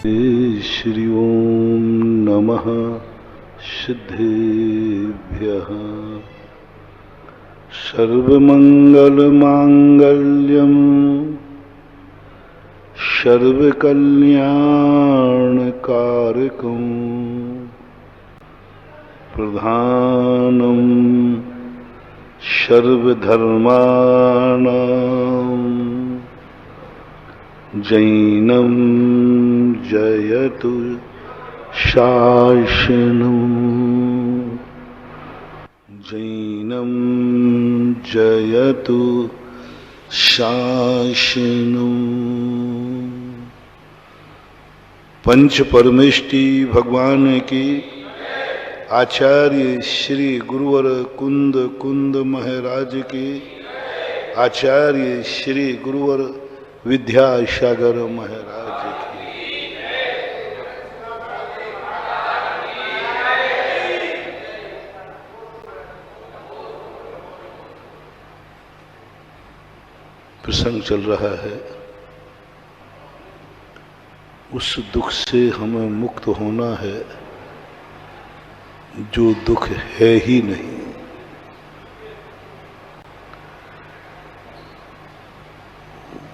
श्री ओम नमः सिद्धेभ्यः। सर्वमंगलमांगल्यं सर्वकल्याणकारकं प्रधानं सर्वधर्माणां जैनं जयतु शासनम्। जैनं जयतु शासनम्। पंच परमेष्टि भगवान की आचार्य श्री गुरुवर कुंद कुंद महाराज की आचार्य श्री गुरुवर विद्यासागर महाराज की। प्रसंग चल रहा है, उस दुख से हमें मुक्त होना है जो दुख है ही नहीं।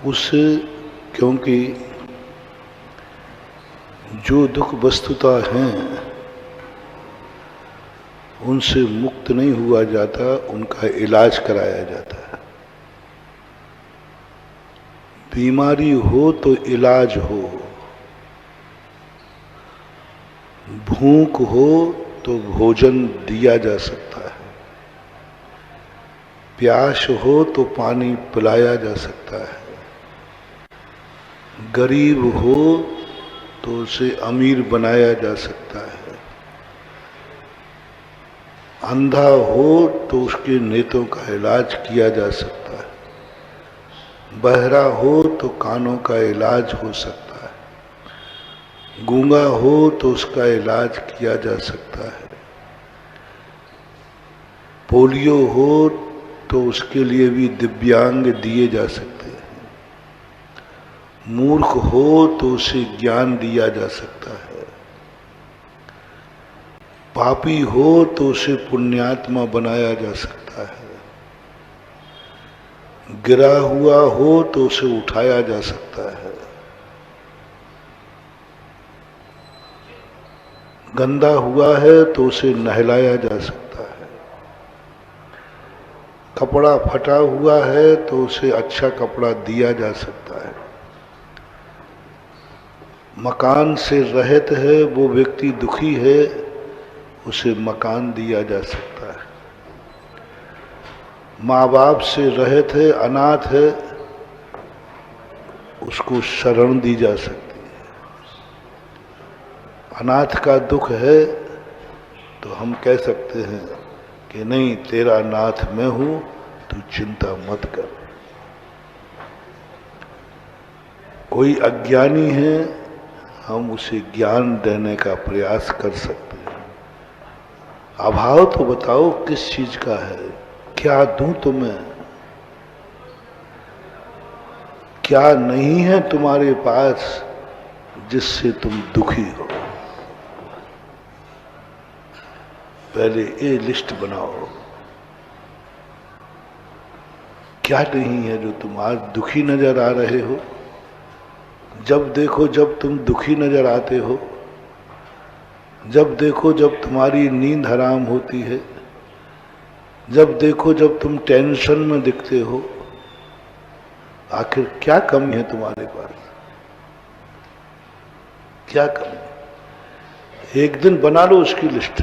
उससे, क्योंकि जो दुख वस्तुता हैं उनसे मुक्त नहीं हुआ जाता, उनका इलाज कराया जाता है। बीमारी हो तो इलाज हो, भूख हो तो भोजन दिया जा सकता है, प्यास हो तो पानी पिलाया जा सकता है, गरीब हो तो उसे अमीर बनाया जा सकता है, अंधा हो तो उसके नेत्रों का इलाज किया जा सकता है, बहरा हो तो कानों का इलाज हो सकता है, गूंगा हो तो उसका इलाज किया जा सकता है, पोलियो हो तो उसके लिए भी दिव्यांग दिए जा सकते हैं, मूर्ख हो तो उसे ज्ञान दिया जा सकता है, पापी हो तो उसे पुण्यात्मा बनाया जा सकता है, गिरा हुआ हो तो उसे उठाया जा सकता है, गंदा हुआ है तो उसे नहलाया जा सकता है, कपड़ा फटा हुआ है तो उसे अच्छा कपड़ा दिया जा सकता है, मकान से रहित है वो व्यक्ति दुखी है, उसे मकान दिया जा सकता है, माँ बाप से रहित है, अनाथ है, उसको शरण दी जा सकती है। अनाथ का दुख है तो हम कह सकते हैं कि नहीं, तेरा नाथ मैं हूं, तू चिंता मत कर। कोई अज्ञानी है, हम उसे ज्ञान देने का प्रयास कर सकते हैं। अभाव तो बताओ किस चीज का है, क्या दूं तुम्हें, क्या नहीं है तुम्हारे पास जिससे तुम दुखी हो। पहले ये लिस्ट बनाओ, क्या नहीं है जो तुम आज दुखी नजर आ रहे हो। जब देखो जब तुम दुखी नजर आते हो, जब देखो जब तुम्हारी नींद हराम होती है, जब देखो जब तुम टेंशन में दिखते हो, आखिर क्या कमी है तुम्हारे पास, क्या कमी। एक दिन बना लो उसकी लिस्ट।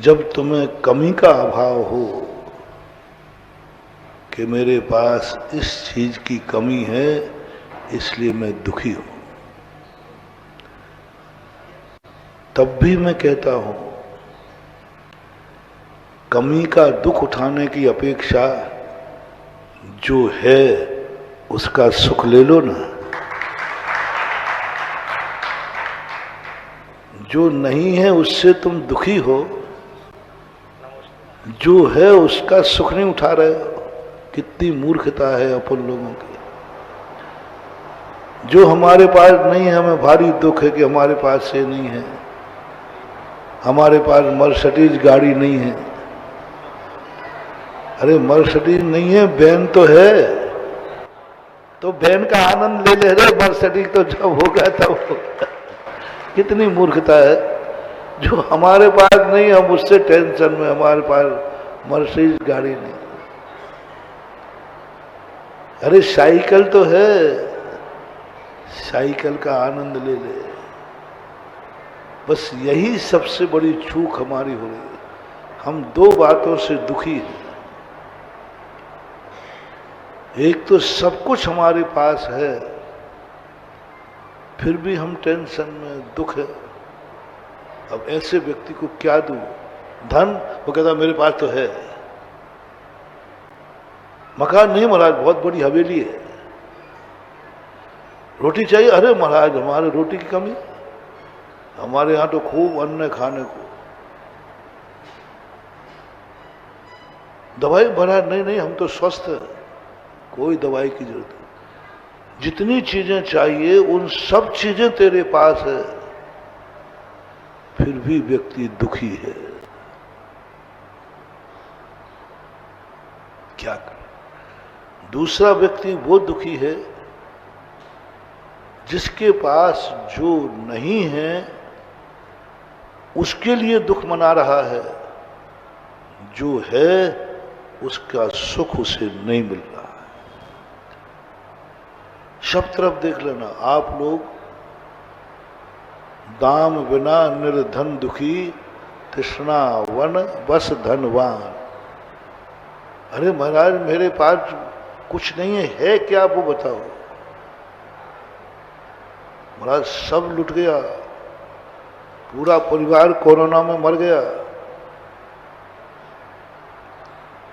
जब तुम्हें कमी का अभाव हो कि मेरे पास इस चीज की कमी है इसलिए मैं दुखी हूं, तब भी मैं कहता हूं कमी का दुख उठाने की अपेक्षा जो है उसका सुख ले लो ना। जो नहीं है उससे तुम दुखी हो, जो है उसका सुख नहीं उठा रहे हो। कितनी मूर्खता है अपन लोगों की। जो हमारे पास नहीं है हमें भारी दुख है कि हमारे पास से नहीं है। हमारे पास मर्सिडीज गाड़ी नहीं है। अरे मर्सिडीज नहीं है, वैन तो है, तो वैन का आनंद ले ले रहे, मर्सिडीज तो जब होगा तब होगा। कितनी मूर्खता है। जो हमारे पास नहीं हम उससे टेंशन में, हमारे पास मर्सिडीज गाड़ी नहीं। अरे साइकिल तो है, साइकिल का आनंद ले ले। बस यही सबसे बड़ी चूक हमारी हो रही है। हम दो बातों से दुखी हैं। एक तो सब कुछ हमारे पास है, फिर भी हम टेंशन में, दुख है। अब ऐसे व्यक्ति को क्या दूं? धन, वो कहता मेरे पास तो है। मकान नहीं महाराज, बहुत बड़ी हवेली है। रोटी चाहिए, अरे महाराज हमारे रोटी की कमी, हमारे यहां तो खूब अन्न है खाने को। दवाई भरा, नहीं नहीं हम तो स्वस्थ है, कोई दवाई की जरूरत नहीं। जितनी चीजें चाहिए उन सब चीजें तेरे पास है, फिर भी व्यक्ति दुखी है। क्या कर? दूसरा व्यक्ति वो दुखी है जिसके पास जो नहीं है उसके लिए दुख मना रहा है, जो है उसका सुख उसे नहीं मिल रहा है। सब तरफ देख लेना आप लोग, दाम बिना निर्धन दुखी, तृष्णा वन बस धनवान। अरे महाराज मेरे पास कुछ नहीं है क्या वो बताओ? महाराज सब लुट गया, पूरा परिवार कोरोना में मर गया,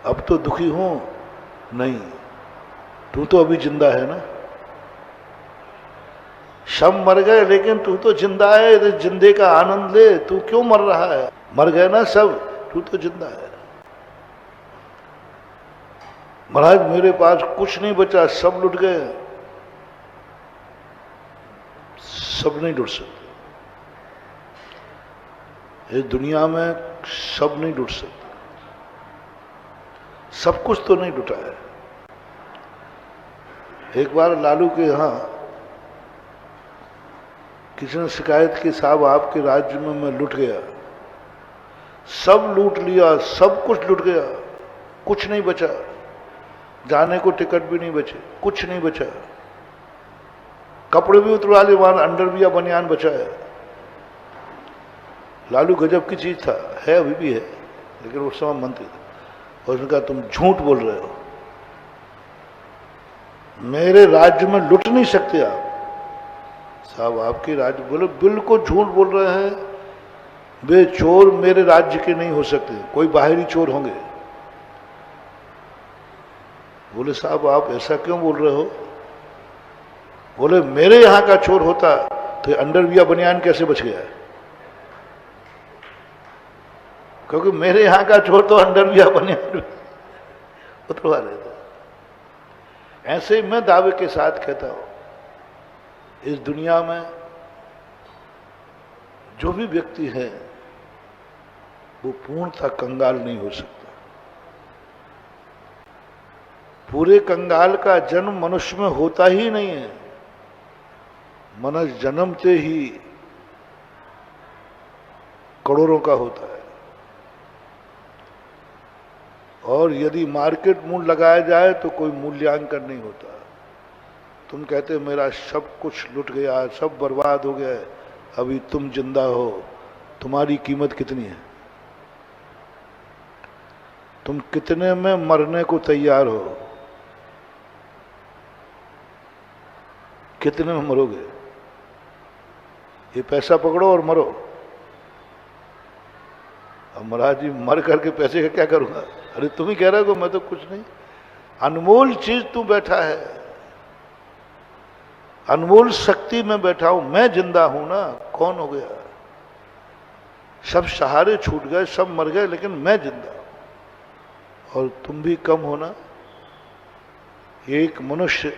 अब तो दुखी हूं। नहीं, तू तो अभी जिंदा है ना। सब मर गए लेकिन तू तो जिंदा है, जिंदे का आनंद ले। तू क्यों मर रहा है? मर गए ना सब, तू तो जिंदा है। महाराज मेरे पास कुछ नहीं बचा, सब लुट गए। सब नहीं लुट सकते इस दुनिया में, सब नहीं लुट सकते। सब कुछ तो नहीं लुटा है। एक बार लालू के यहां किसी ने शिकायत की, साहब आपके राज्य में मैं लुट गया, सब लूट लिया, सब कुछ लुट गया, कुछ नहीं बचा, जाने को टिकट भी नहीं बचे, कुछ नहीं बचा, कपड़े भी उतरवा लिए, वहां अंडरवियर बनियान बचा है। लालू गजब की चीज था, है अभी भी है, लेकिन उस समय मंत्री था। और उसने कहा तुम झूठ बोल रहे हो, मेरे राज्य में लुट नहीं सकते आप। साहब आपके राज्य, बोले बिल्कुल झूठ बोल रहे हैं, वे चोर मेरे राज्य के नहीं हो सकते, कोई बाहरी चोर होंगे। बोले साहब आप ऐसा क्यों बोल रहे हो? बोले मेरे यहां का चोर होता तो अंडरवियर बनियान कैसे बच गया है? क्योंकि मेरे यहां का चोर तो अंडरवियर बनियान उतरवा लेता। ऐसे ही मैं दावे के साथ कहता हूं, इस दुनिया में जो भी व्यक्ति है वो पूर्णतः कंगाल नहीं हो सकता। पूरे कंगाल का जन्म मनुष्य में होता ही नहीं है। मनुष्य जन्मते ही करोड़ों का होता है, और यदि मार्केट मूल्य लगाया जाए तो कोई मूल्यांकन नहीं होता। तुम कहते मेरा सब कुछ लुट गया, सब बर्बाद हो गया, अभी तुम जिंदा हो, तुम्हारी कीमत कितनी है? तुम कितने में मरने को तैयार हो? कितने में मरोगे? ये पैसा पकड़ो और मरो। अब महाराज जी मर करके पैसे का क्या करूंगा? अरे तुम ही कह रहे हो मैं तो कुछ नहीं। अनमोल चीज तू बैठा है, अनमोल शक्ति में बैठा हूं, मैं जिंदा हूं ना। कौन हो गया? सब सहारे छूट गए, सब मर गए, लेकिन मैं जिंदा हूं। और तुम भी कम हो ना। एक मनुष्य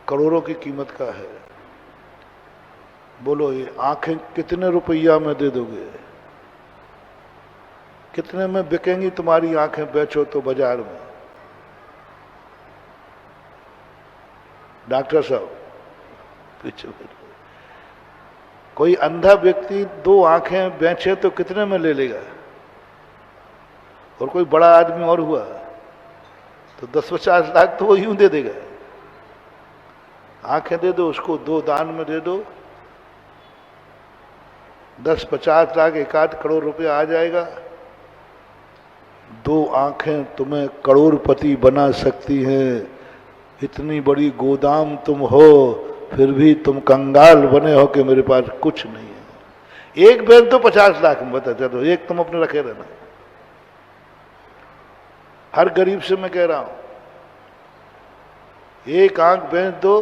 करोड़ों की कीमत का है। बोलो ये आंखें कितने रुपया में दे दोगे? कितने में बिकेंगी तुम्हारी आंखें बेचो तो बाजार में? डॉक्टर साहब पीछे कोई अंधा व्यक्ति 2 आंखें बेचे तो कितने में ले लेगा? और कोई बड़ा आदमी और हुआ तो 10-50 लाख तो वो यूं दे देगा। आंखें दे दो उसको, 2 दान में दे दो, 10-50 लाख 1-8 करोड़ रुपया आ जाएगा। 2 आंखें तुम्हें करोड़पति बना सकती हैं। इतनी बड़ी गोदाम तुम हो, फिर भी तुम कंगाल बने हो कि मेरे पास कुछ नहीं है। एक बेच तो 50 लाख में, बता चलो, एक तुम अपने रखे रहना। हर गरीब से मैं कह रहा हूं, एक आंख बेच दो,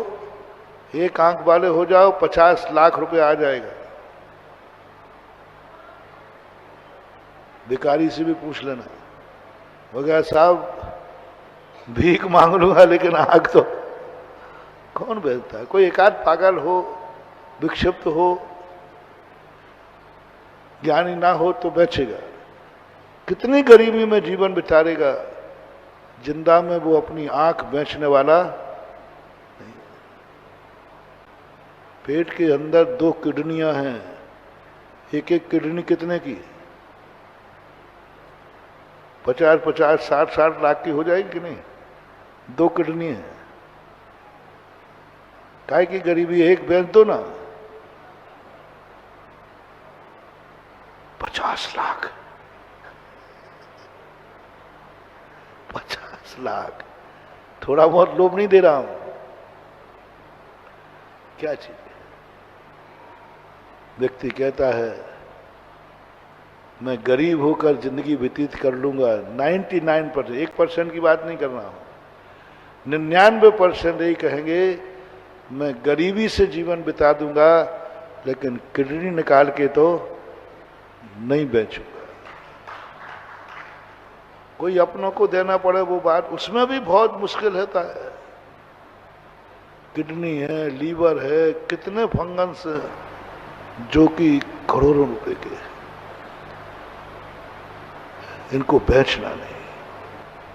एक आंख वाले हो जाओ, 50 लाख रुपया आ जाएगा। भिखारी से भी पूछ लेना, वगैरह साहब भीख मांग लूंगा लेकिन आंख तो कौन बेचता है? कोई एकाध पागल हो, विक्षिप्त हो, ज्ञानी ना हो तो बेचेगा। कितनी गरीबी में जीवन बितारेगा, जिंदा में वो अपनी आंख बेचने वाला नहीं। पेट के अंदर 2 किडनियां हैं, एक किडनी कितने की? 50-50, 60-60 लाख की हो जाएगी कि नहीं? 2 किडनी है। काहे की गरीबी? एक बेच दो ना, 50 लाख, 50 लाख। थोड़ा बहुत लोभ नहीं दे रहा हूं, क्या चीज है? व्यक्ति कहता है मैं गरीब होकर जिंदगी व्यतीत कर लूंगा। 99%, 1% की बात नहीं कर रहा हूं, 99% यही कहेंगे मैं गरीबी से जीवन बिता दूंगा, लेकिन किडनी निकाल के तो नहीं बेचूंगा। कोई अपनों को देना पड़े वो बात, उसमें भी बहुत मुश्किल होता है। किडनी है, लीवर है, कितने फंगस हैं जो कि करोड़ों रुपए के, इनको बेचना नहीं।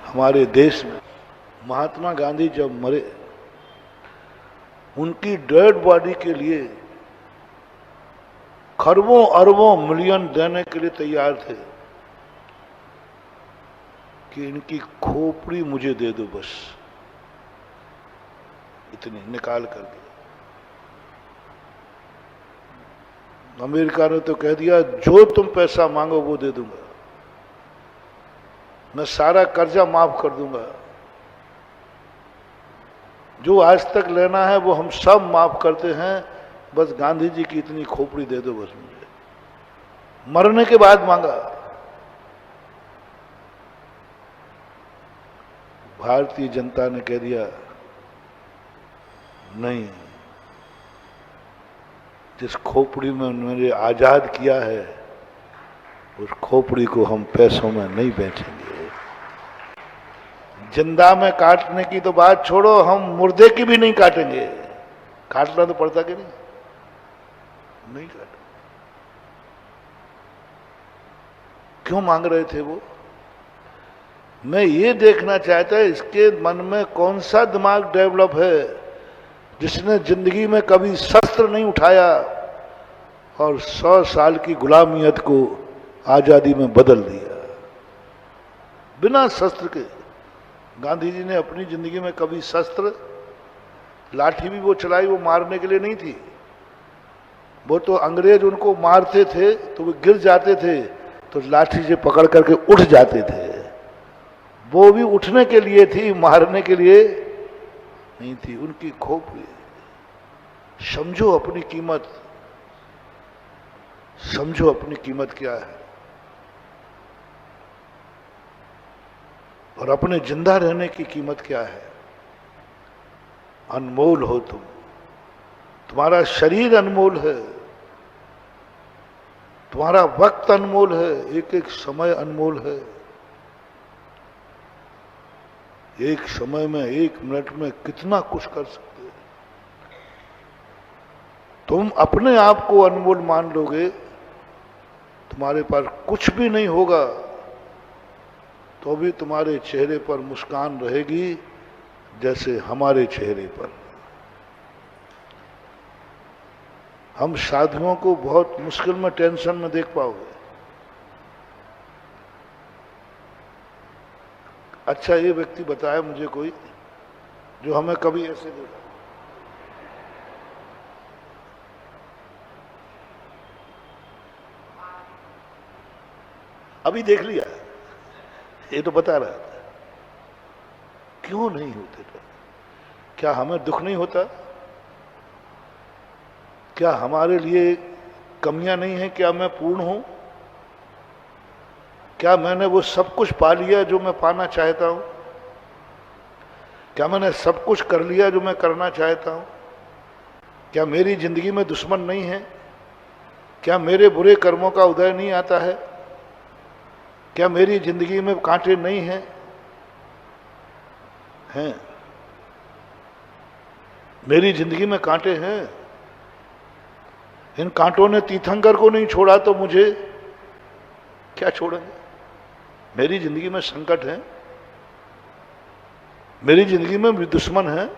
हमारे देश में महात्मा गांधी जब मरे, उनकी डेड बॉडी के लिए खरबों अरबों मिलियन देने के लिए तैयार थे कि इनकी खोपड़ी मुझे दे दो, बस इतनी निकाल कर दो। अमेरिका ने तो कह दिया जो तुम पैसा मांगो वो दे दूंगा, मैं सारा कर्जा माफ कर दूंगा, जो आज तक लेना है वो हम सब माफ करते हैं, बस गांधी जी की इतनी खोपड़ी दे दो बस मुझे। मरने के बाद मांगा। भारतीय जनता ने कह दिया नहीं, जिस खोपड़ी में उन्होंने आजाद किया है उस खोपड़ी को हम पैसों में नहीं बेचेंगे। जिंदा में काटने की तो बात छोड़ो, हम मुर्दे की भी नहीं काटेंगे। काटना तो पड़ता कि नहीं काट। क्यों मांग रहे थे वो? मैं ये देखना चाहता इसके मन में कौन सा दिमाग डेवलप है जिसने जिंदगी में कभी शस्त्र नहीं उठाया और 100 साल की गुलामियत को आजादी में बदल दिया बिना शस्त्र के। गांधी जी ने अपनी जिंदगी में कभी शस्त्र, लाठी भी वो चलाई, वो मारने के लिए नहीं थी। वो तो अंग्रेज उनको मारते थे तो वो गिर जाते थे तो लाठी से पकड़ करके उठ जाते थे। वो भी उठने के लिए थी, मारने के लिए नहीं थी। उनकी खोपड़ी। समझो अपनी कीमत, समझो अपनी कीमत क्या है और अपने जिंदा रहने की कीमत क्या है। अनमोल हो तुम, तुम्हारा शरीर अनमोल है, तुम्हारा वक्त अनमोल है, एक एक समय अनमोल है। एक समय में, एक मिनट में कितना कुछ कर सकते हैं। तुम अपने आप को अनमोल मान लोगे, तुम्हारे पास कुछ भी नहीं होगा तो भी तुम्हारे चेहरे पर मुस्कान रहेगी जैसे हमारे चेहरे पर। हम साधुओं को बहुत मुश्किल में, टेंशन में देख पाओगे। अच्छा, ये व्यक्ति बताया मुझे कोई जो हमें कभी ऐसे देखा, अभी देख लिया, ये तो बता रहा था। क्यों नहीं होते थे? क्या हमें दुख नहीं होता? क्या हमारे लिए कमियां नहीं है? क्या मैं पूर्ण हूं? क्या मैंने वो सब कुछ पा लिया जो मैं पाना चाहता हूं? क्या मैंने सब कुछ कर लिया जो मैं करना चाहता हूं? क्या मेरी जिंदगी में दुश्मन नहीं है? क्या मेरे बुरे कर्मों का उदय नहीं आता है? क्या मेरी जिंदगी में कांटे नहीं हैं? हैं। मेरी जिंदगी में कांटे हैं। इन कांटों ने तीर्थंकर को नहीं छोड़ा तो मुझे क्या छोड़ेंगे? मेरी जिंदगी में संकट है, मेरी जिंदगी में भी दुश्मन है,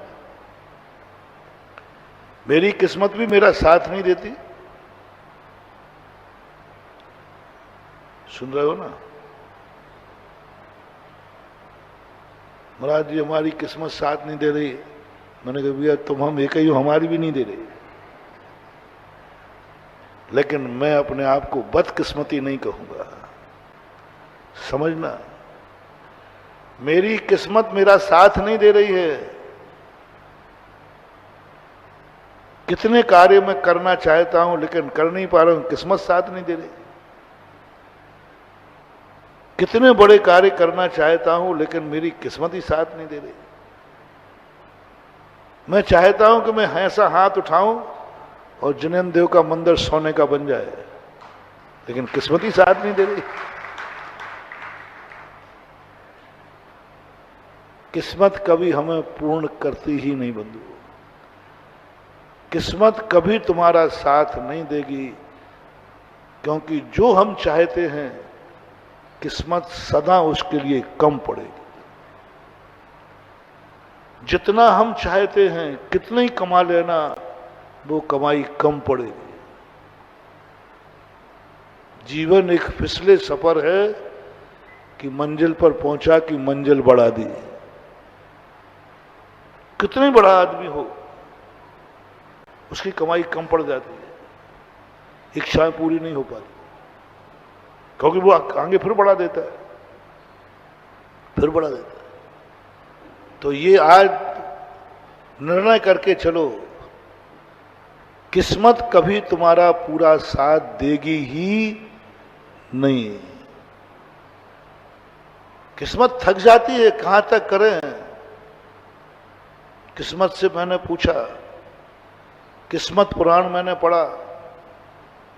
मेरी किस्मत भी मेरा साथ नहीं देती। सुन रहे हो ना? महाराज जी, हमारी किस्मत साथ नहीं दे रही। मैंने कहा भैया तुम हम एक ही हो, हमारी भी नहीं दे रही। लेकिन मैं अपने आप को बदकिस्मती नहीं कहूंगा, समझना। मेरी किस्मत मेरा साथ नहीं दे रही है। कितने कार्य मैं करना चाहता हूं लेकिन कर नहीं पा रहा हूं, किस्मत साथ नहीं दे रही। कितने बड़े कार्य करना चाहता हूं लेकिन मेरी किस्मत ही साथ नहीं दे रही। मैं चाहता हूं कि मैं ऐसा हाथ उठाऊं और जिनेन्द्र देव का मंदिर सोने का बन जाए, लेकिन किस्मत ही साथ नहीं दे रही। किस्मत कभी हमें पूर्ण करती ही नहीं बंधु। किस्मत कभी तुम्हारा साथ नहीं देगी, क्योंकि जो हम चाहते हैं किस्मत सदा उसके लिए कम पड़ेगी। जितना हम चाहते हैं कितना ही कमा लेना, वो कमाई कम पड़ेगी। जीवन एक फिसले सफर है कि मंजिल पर पहुंचा कि मंजिल बढ़ा दी। कितने बड़ा आदमी हो, उसकी कमाई कम पड़ जाती है, इच्छाएं पूरी नहीं हो पाती, क्योंकि वो आगे फिर बढ़ा देता है, फिर बढ़ा देता है। तो ये आज निर्णय करके चलो, किस्मत कभी तुम्हारा पूरा साथ देगी ही नहीं। किस्मत थक जाती है, कहां तक करें। किस्मत से मैंने पूछा, किस्मत पुराण मैंने पढ़ा,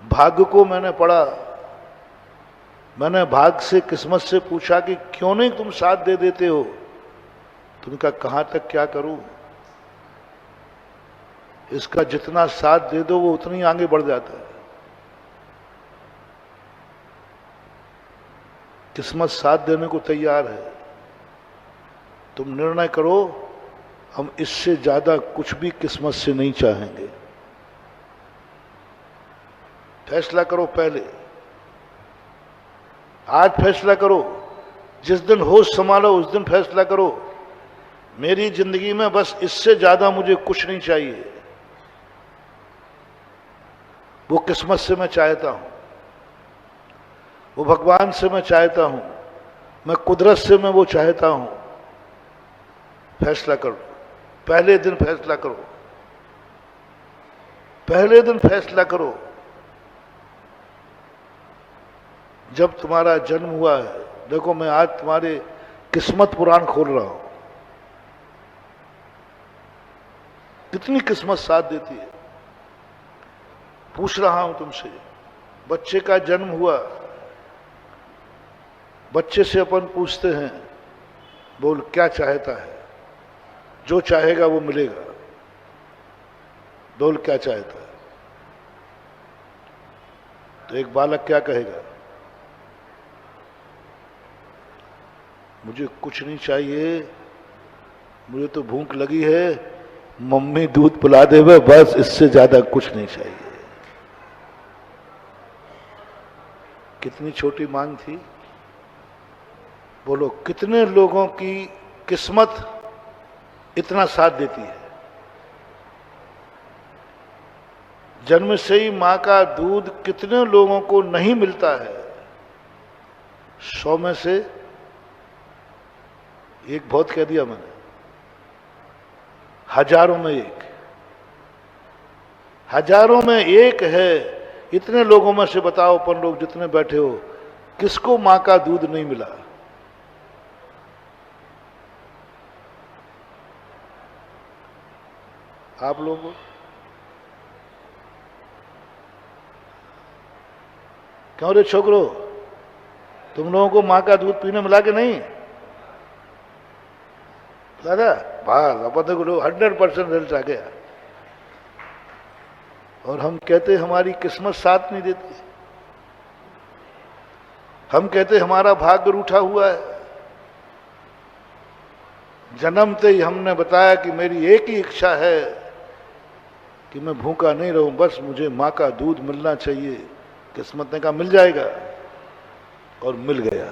भाग्य को मैंने पढ़ा। मैंने भाग्य से, किस्मत से पूछा कि क्यों नहीं तुम साथ दे देते हो। तुमने कहा कहां तक क्या करूं, इसका जितना साथ दे दो वो उतनी आगे बढ़ जाता है। किस्मत साथ देने को तैयार है। तुम निर्णय करो, हम इससे ज्यादा कुछ भी किस्मत से नहीं चाहेंगे। फैसला करो पहले, आज फैसला करो। जिस दिन होश संभालो उस दिन फैसला करो, मेरी जिंदगी में बस इससे ज्यादा मुझे कुछ नहीं चाहिए। वो किस्मत से मैं चाहता हूं, वो भगवान से मैं चाहता हूं, मैं कुदरत से मैं वो चाहता हूं। फैसला करो, पहले दिन फैसला करो, पहले दिन फैसला करो। जब तुम्हारा जन्म हुआ है, देखो मैं आज तुम्हारे किस्मत पुराण खोल रहा हूं, कितनी किस्मत साथ देती है। पूछ रहा हूं तुमसे, बच्चे का जन्म हुआ, बच्चे से अपन पूछते हैं, बोल क्या चाहता है, जो चाहेगा वो मिलेगा, बोल क्या चाहता है। तो एक बालक क्या कहेगा? मुझे कुछ नहीं चाहिए, मुझे तो भूख लगी है, मम्मी दूध पिला देवे, बस इससे ज्यादा कुछ नहीं चाहिए। कितनी छोटी मांग थी। बोलो कितने लोगों की किस्मत इतना साथ देती है। जन्म से ही मां का दूध कितने लोगों को नहीं मिलता है। 100 में से एक बहुत कह दिया मैंने, हजारों में एक, हजारों में एक है। इतने लोगों में से बताओ, अपन लोग जितने बैठे हो, किसको मां का दूध नहीं मिला? आप लोगों, क्यों रे छोकरो, तुम लोगों को मां का दूध पीने मिला के नहीं? दादा बस अपन को 100% रिजल्ट आ गया। और हम कहते हमारी किस्मत साथ नहीं देती, हम कहते हमारा भाग्य रूठा हुआ है। जन्मते ही हमने बताया कि मेरी एक ही इच्छा है कि मैं भूखा नहीं रहूं, बस मुझे मां का दूध मिलना चाहिए। किस्मत ने कहा मिल जाएगा, और मिल गया।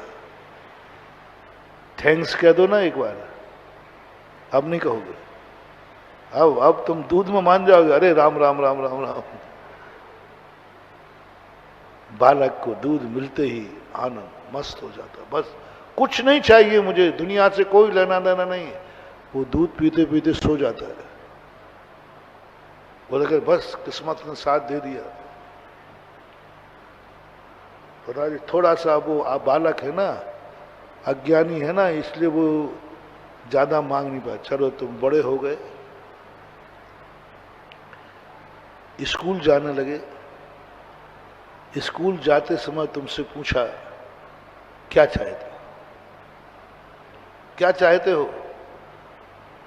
थैंक्स कह दो ना एक बार, अब नहीं कहोगे। अब तुम दूध में मान जाओगे, अरे राम राम राम राम राम। बालक को दूध मिलते ही आनंद मस्त हो जाता, बस कुछ नहीं चाहिए मुझे, दुनिया से कोई लेना देना नहीं। वो दूध पीते पीते सो जाता है। बोले कि बस किस्मत ने साथ दे दिया। पता नहीं थोड़ा सा वो बालक है ना, अज्ञानी है ना, इसलिए वो ज्यादा मांग नहीं पाया। चलो तुम बड़े हो गए, स्कूल जाने लगे। स्कूल जाते समय तुमसे पूछा क्या चाहते हो, क्या चाहते हो?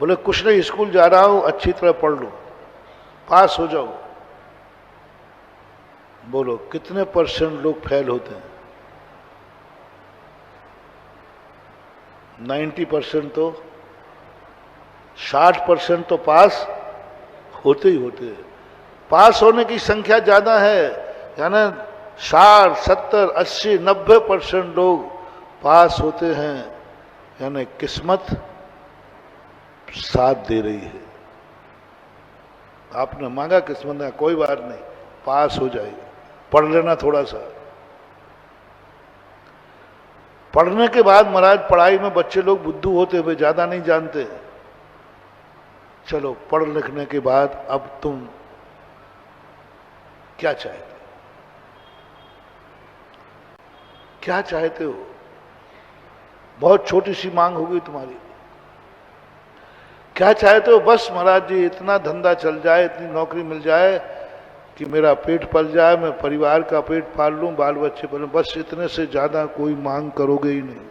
बोले कुछ नहीं, स्कूल जा रहा हूं, अच्छी तरह पढ़ लूं, पास हो जाओ। बोलो कितने % लोग फेल होते हैं? 90% तो, 60% तो पास होते ही होते हैं। पास होने की संख्या ज्यादा है, यानी 60, 70, 80, 90% लोग पास होते हैं, यानी किस्मत साथ दे रही है। आपने मांगा, किस्मत ने कोई बात नहीं, पास हो जाएगा, पढ़ लेना थोड़ा सा। पढ़ने के बाद महाराज पढ़ाई में बच्चे लोग बुद्धू होते हुए ज्यादा नहीं जानते। चलो पढ़ लिखने के बाद अब तुम क्या चाहते, क्या चाहते हो? बहुत छोटी सी मांग होगी तुम्हारी। क्या चाहते हो? बस महाराज जी इतना धंधा चल जाए, इतनी नौकरी मिल जाए कि मेरा पेट पल जाए, मैं परिवार का पेट पाल लूं, बाल बच्चे पालूं, बस इतने से ज्यादा कोई मांग करोगे ही नहीं।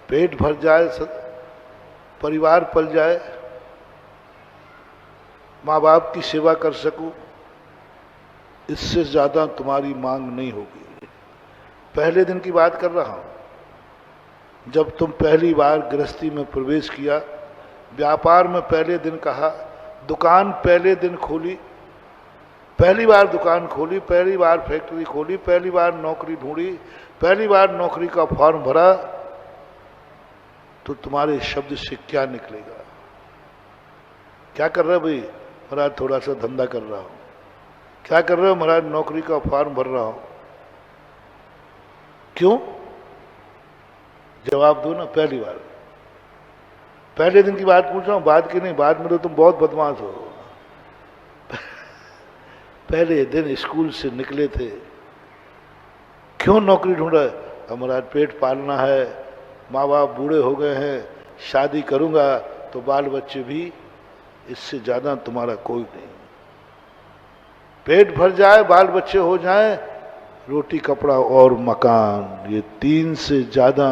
पेट भर जाए, परिवार पल जाए, माँ बाप की सेवा कर सकूं, इससे ज्यादा तुम्हारी मांग नहीं होगी। पहले दिन की बात कर रहा हूं, जब तुम पहली बार गृहस्थी में प्रवेश किया, व्यापार में पहले दिन कहा, दुकान पहले दिन खोली, पहली बार दुकान खोली, पहली बार फैक्ट्री खोली, पहली बार नौकरी ढूंढी, पहली बार नौकरी का फॉर्म भरा, तो तुम्हारे शब्द से क्या निकलेगा? क्या कर रहे हो भाई? महाराज थोड़ा सा धंधा कर रहा हूं। क्या कर रहे हो? महाराज नौकरी का फॉर्म भर रहा हूं। क्यों? जवाब दो ना। पहली बार, पहले दिन की बात पूछ रहा हूं, बाद की नहीं। बाद में तो तुम बहुत बदमाश हो। पहले दिन स्कूल से निकले थे, क्यों नौकरी ढूंढ रहे? हमारा पेट पालना है, माँ बाप बूढ़े हो गए हैं, शादी करूंगा तो बाल बच्चे भी, इससे ज्यादा तुम्हारा कोई नहीं। पेट भर जाए, बाल बच्चे हो जाएं, रोटी कपड़ा और मकान, ये 3 से ज्यादा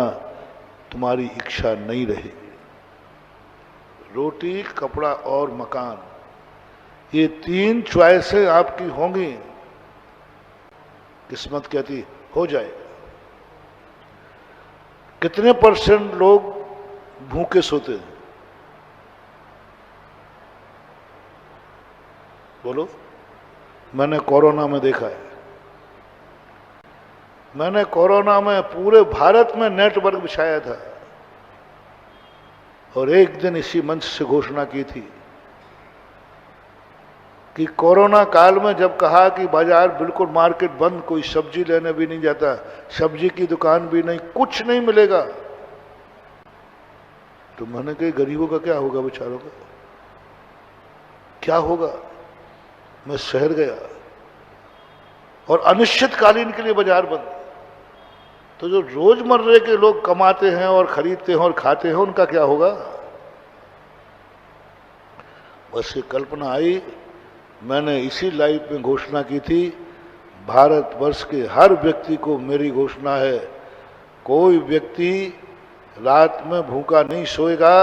तुम्हारी इच्छा नहीं रहेगी। रोटी कपड़ा और मकान, ये 3 चॉइसें आपकी होंगी, किस्मत कहती हो जाएगा। कितने % लोग भूखे सोते हैं? बोलो। मैंने कोरोना में देखा है। मैंने कोरोना में पूरे भारत में नेटवर्क बिछाया था और एक दिन इसी मंच से घोषणा की थी कि कोरोना काल में जब कहा कि बाजार बिल्कुल मार्केट बंद, कोई सब्जी लेने भी नहीं जाता, सब्जी की दुकान भी नहीं, कुछ नहीं मिलेगा, तो मैंने कहा गरीबों का क्या होगा, बेचारों का क्या होगा। मैं शहर गया और अनिश्चितकालीन के लिए बाजार बंद। तो जो रोजमर्रे के लोग कमाते हैं और खरीदते हैं और खाते हैं, उनका क्या होगा। बस ये कल्पना आई। मैंने इसी लाइव में घोषणा की थी, भारतवर्ष के हर व्यक्ति को मेरी घोषणा है, कोई व्यक्ति रात में भूखा नहीं सोएगा।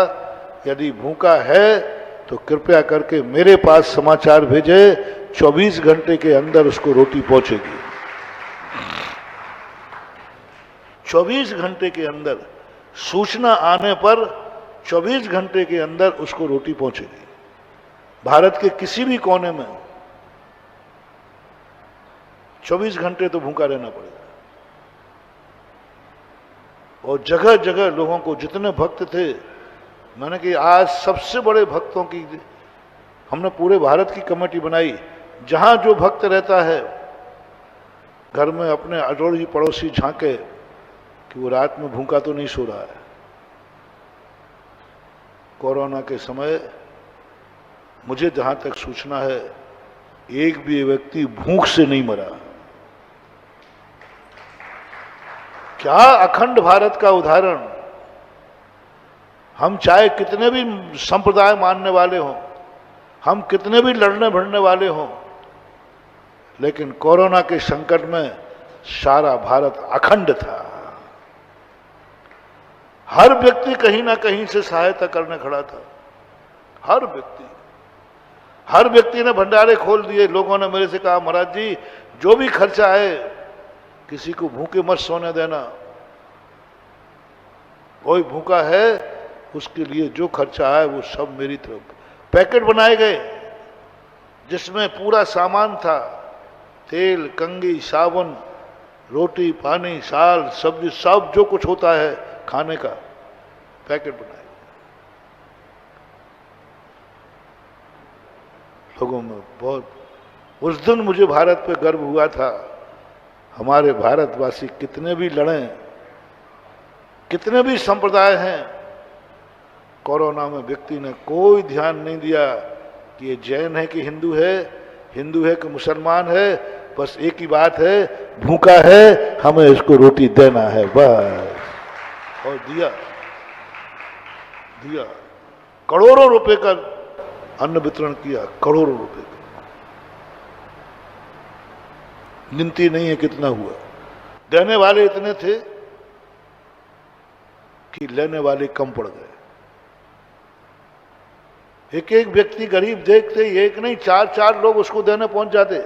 यदि भूखा है तो कृपया करके मेरे पास समाचार भेजे, 24 घंटे के अंदर उसको रोटी पहुंचेगी। 24 घंटे के अंदर सूचना आने पर 24 घंटे के अंदर उसको रोटी पहुंचेगी। भारत के किसी भी कोने में 24 घंटे तो भूखा रहना पड़ेगा। और जगह जगह लोगों को, जितने भक्त थे, मैंने कि आज सबसे बड़े भक्तों की हमने पूरे भारत की कमेटी बनाई। जहां जो भक्त रहता है घर में अपने अड़ोसी पड़ोसी झांके कि वो रात में भूखा तो नहीं सो रहा है। कोरोना के समय मुझे जहां तक सूचना है, एक भी व्यक्ति भूख से नहीं मरा। क्या अखंड भारत का उदाहरण। हम चाहे कितने भी संप्रदाय मानने वाले हों, हम कितने भी लड़ने भिड़ने वाले हों, लेकिन कोरोना के संकट में सारा भारत अखंड था। हर व्यक्ति कहीं ना कहीं से सहायता करने खड़ा था। हर व्यक्ति ने भंडारे खोल दिए। लोगों ने मेरे से कहा, महाराज जी जो भी खर्चा है, किसी को भूखे मत सोने देना। कोई भूखा है उसके लिए जो खर्चा है वो सब मेरी तरफ। पैकेट बनाए गए जिसमें पूरा सामान था, तेल, कंघी, साबुन, रोटी, पानी, साल, सब्जी, सब जो कुछ होता है खाने का, पैकेट बनाए। लोगों में बहुत, उस दिन मुझे भारत पे गर्व हुआ था। हमारे भारतवासी कितने भी लड़ें, कितने भी संप्रदाय हैं, कोरोना में व्यक्ति ने कोई ध्यान नहीं दिया कि ये जैन है कि हिंदू है कि मुसलमान है। बस एक ही बात है, भूखा है, हमें इसको रोटी देना है, बस। और दिया। करोड़ों रुपए का अन्न वितरण किया, करोड़ों रुपए का, गिनती नहीं है कितना हुआ। देने वाले इतने थे कि लेने वाले कम पड़ गए। एक एक व्यक्ति गरीब देखते, एक नहीं 4-4 लोग उसको देने पहुंच जाते।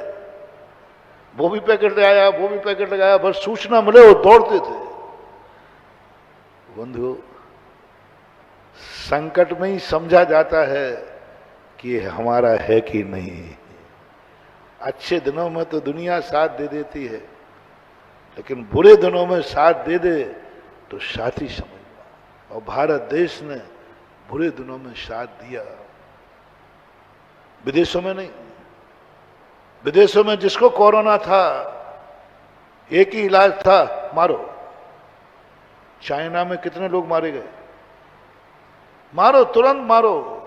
वो भी पैकेट ले आया, वो भी पैकेट लगाया, बस सूचना मिले वो दौड़ते थे। बंधुओं, संकट में ही समझा जाता है कि हमारा है कि नहीं। अच्छे दिनों में तो दुनिया साथ दे देती है, लेकिन बुरे दिनों में साथ दे दे तो साथी समझना। और भारत देश ने बुरे दिनों में साथ दिया। विदेशों में नहीं, विदेशों में जिसको कोरोना था एक ही इलाज था, मारो। चाइना में कितने लोग मारे गए, मारो, तुरंत मारो।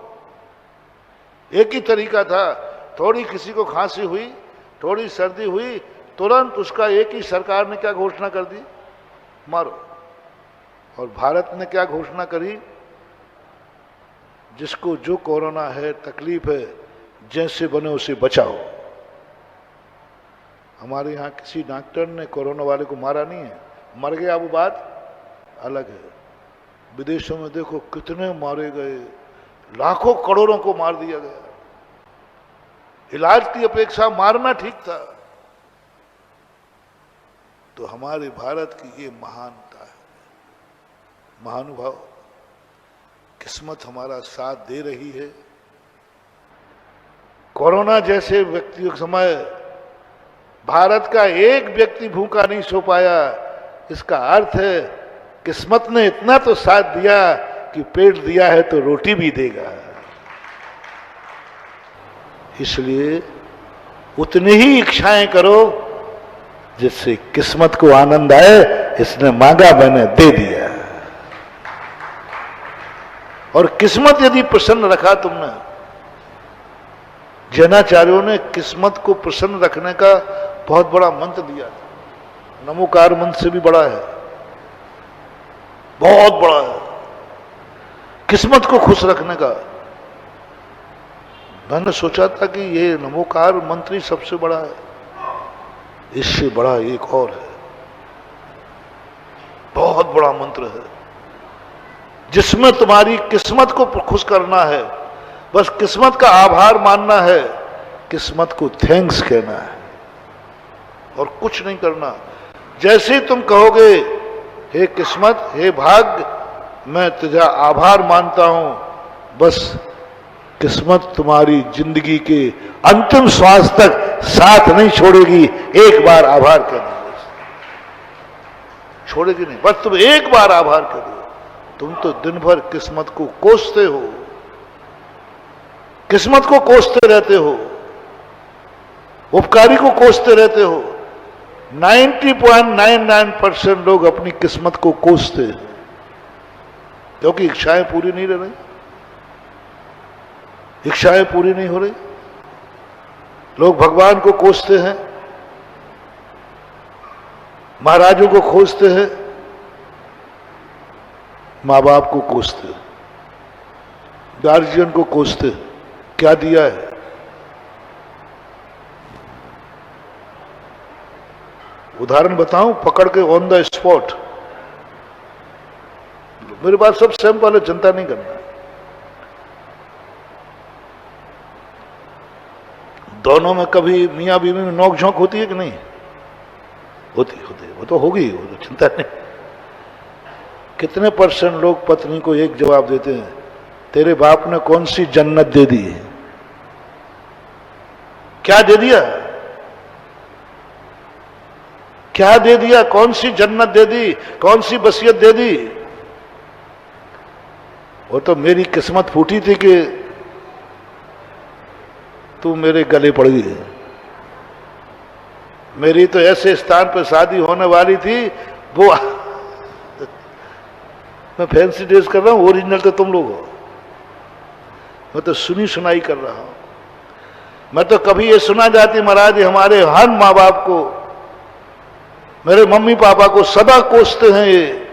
एक ही तरीका था, थोड़ी किसी को खांसी हुई, थोड़ी सर्दी हुई, तुरंत उसका एक ही सरकार ने क्या घोषणा कर दी, मारो। और भारत ने क्या घोषणा करी, जिसको जो कोरोना है, तकलीफ है, जैसे बने उसे बचाओ। हमारे यहाँ किसी डॉक्टर ने कोरोना वाले को मारा नहीं है, मर गया वो बात अलग है। विदेशों में देखो कितने मारे गए, लाखों करोड़ों को मार दिया गया। इलाज की अपेक्षा मारना ठीक था। तो हमारे भारत की ये महानता है। महानुभाव, किस्मत हमारा साथ दे रही है। कोरोना जैसे व्यक्तियों के समय भारत का एक व्यक्ति भूखा नहीं सो पाया। इसका अर्थ है किस्मत ने इतना तो साथ दिया कि पेट दिया है तो रोटी भी देगा। इसलिए उतनी ही इच्छाएं करो जिससे किस्मत को आनंद आए। इसने मांगा, मैंने दे दिया। और किस्मत यदि प्रसन्न रखा तुमने, जैनाचार्यों ने किस्मत को प्रसन्न रखने का बहुत बड़ा मंत्र दिया। नमोकार मंत्र से भी बड़ा है, बहुत बड़ा है किस्मत को खुश रखने का। मैंने सोचा था कि ये नमोकार मंत्र ही सबसे बड़ा है, इससे बड़ा एक और है, बहुत बड़ा मंत्र है जिसमें तुम्हारी किस्मत को खुश करना है। बस किस्मत का आभार मानना है, किस्मत को थैंक्स कहना है और कुछ नहीं करना। जैसे ही तुम कहोगे हे किस्मत, हे भाग्य, मैं तुझा आभार मानता हूं, बस किस्मत तुम्हारी जिंदगी के अंतिम श्वास तक साथ नहीं छोड़ेगी। एक बार आभार कहना, छोड़ेगी नहीं, बस तुम एक बार आभार करो। तुम तो दिन भर किस्मत को कोसते हो, किस्मत को कोसते रहते हो, उपकारी को कोसते रहते हो। 90.99% लोग अपनी किस्मत को कोसते हैं क्योंकि इच्छाएं पूरी नहीं रह रही, इच्छाएं पूरी नहीं हो रही। लोग भगवान को कोसते हैं, महाराजों को खोजते हैं, मां बाप को कोसते हैं, गार्जियन को कोसते हैं। क्या दिया है? उदाहरण बताऊं पकड़ के ऑन द स्पॉट। मेरे पास सब सैंपल है, चिंता नहीं करना। दोनों में कभी मियां बीवी में नोक झोंक होती है कि नहीं होती? होती, वो तो होगी, वो तो चिंता नहीं। कितने % लोग पत्नी को एक जवाब देते हैं, तेरे बाप ने कौन सी जन्नत दे दी? क्या दे दिया? क्या दे दिया? कौन सी जन्नत दे दी? कौन सी वसीयत दे दी? वो तो मेरी किस्मत फूटी थी कि तू मेरे गले पड़ गई। मेरी तो ऐसे स्थान पर शादी होने वाली थी, वो मैं फैंसी ड्रेस कर रहा हूं, ओरिजिनल तो तुम लोग हो। मैं तो सुनी सुनाई कर रहा हूं। मैं तो कभी ये सुना जाती, महाराज हमारे हर माँ बाप को, मेरे मम्मी पापा को सदा कोसते हैं। ये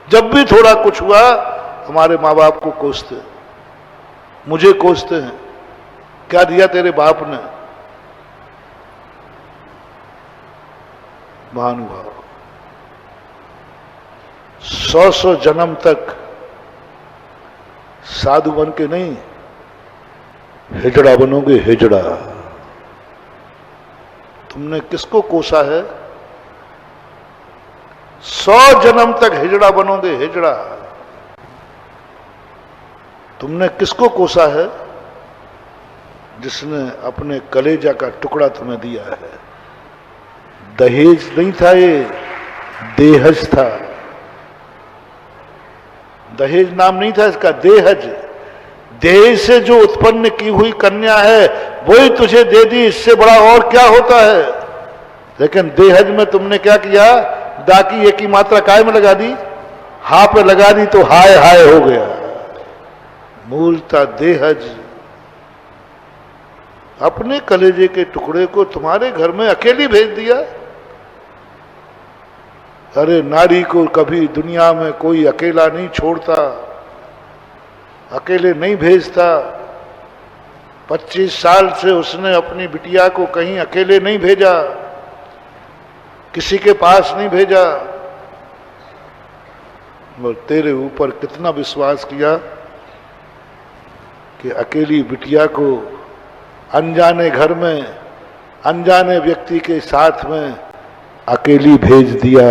जब भी थोड़ा कुछ हुआ हमारे माँ बाप को कोसते, मुझे कोसते हैं। क्या दिया तेरे बाप ने? महानुभाव, 100 जन्म तक साधु बन के नहीं, हिजड़ा बनोगे, हिजड़ा। तुमने किसको कोसा है? 100 जन्म तक हिजड़ा बनोगे, हिजड़ा। तुमने किसको कोसा है? जिसने अपने कलेजा का टुकड़ा तुम्हें दिया है। दहेज नहीं था ये, देहज था। दहेज नाम नहीं था इसका, देहज। दहेज से जो उत्पन्न की हुई कन्या है वही तुझे दे दी, इससे बड़ा और क्या होता है? लेकिन देहज में तुमने क्या किया? दा की एक ही मात्रा काय में लगा दी, हा पे लगा दी तो हाय हाय हो गया। मूलता देहज। अपने कलेजे के टुकड़े को तुम्हारे घर में अकेली भेज दिया। अरे नारी को कभी दुनिया में कोई अकेला नहीं छोड़ता, अकेले नहीं भेजता। 25 साल से उसने अपनी बिटिया को कहीं अकेले नहीं भेजा, किसी के पास नहीं भेजा। और तेरे ऊपर कितना विश्वास किया कि अकेली बिटिया को अनजाने घर में अनजाने व्यक्ति के साथ में अकेली भेज दिया।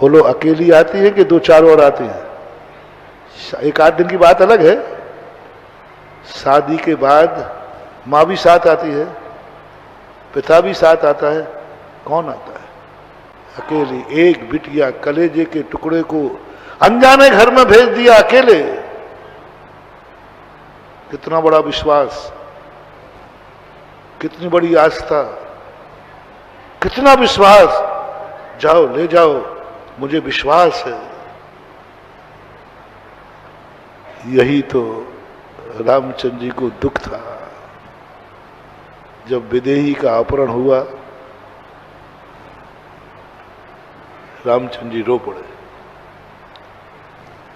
बोलो, अकेली आती है कि दो चार और आती है? एक आध दिन की बात अलग है, शादी के बाद माँ भी साथ आती है, पिता भी साथ आता है, कौन आता है? अकेली एक बिटिया कलेजे के टुकड़े को अनजाने घर में भेज दिया अकेले। कितना बड़ा विश्वास, कितनी बड़ी आस्था, कितना विश्वास। जाओ ले जाओ, मुझे विश्वास है। यही तो रामचंद्र जी को दुख था। जब विदेही का अपहरण हुआ, रामचंद्र जी रो पड़े,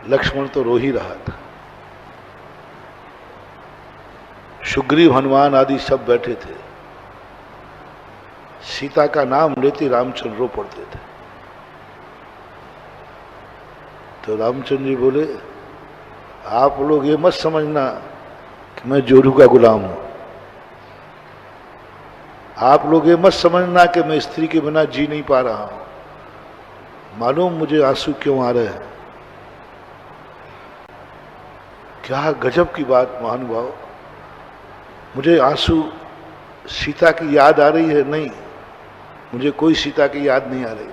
लक्ष्मण तो रो ही रहा था, सुग्रीव हनुमान आदि सब बैठे थे। सीता का नाम लेते रामचंद्र रो पड़ते थे। तो रामचंद्र जी बोले, आप लोग ये मत समझना कि मैं जोरू का गुलाम हूं, आप लोग ये मत समझना कि मैं स्त्री के बिना जी नहीं पा रहा हूं। मालूम मुझे आंसू क्यों आ रहे हैं? क्या गजब की बात महानुभाव, मुझे आंसू सीता की याद आ रही है? नहीं, मुझे कोई सीता की याद नहीं आ रही।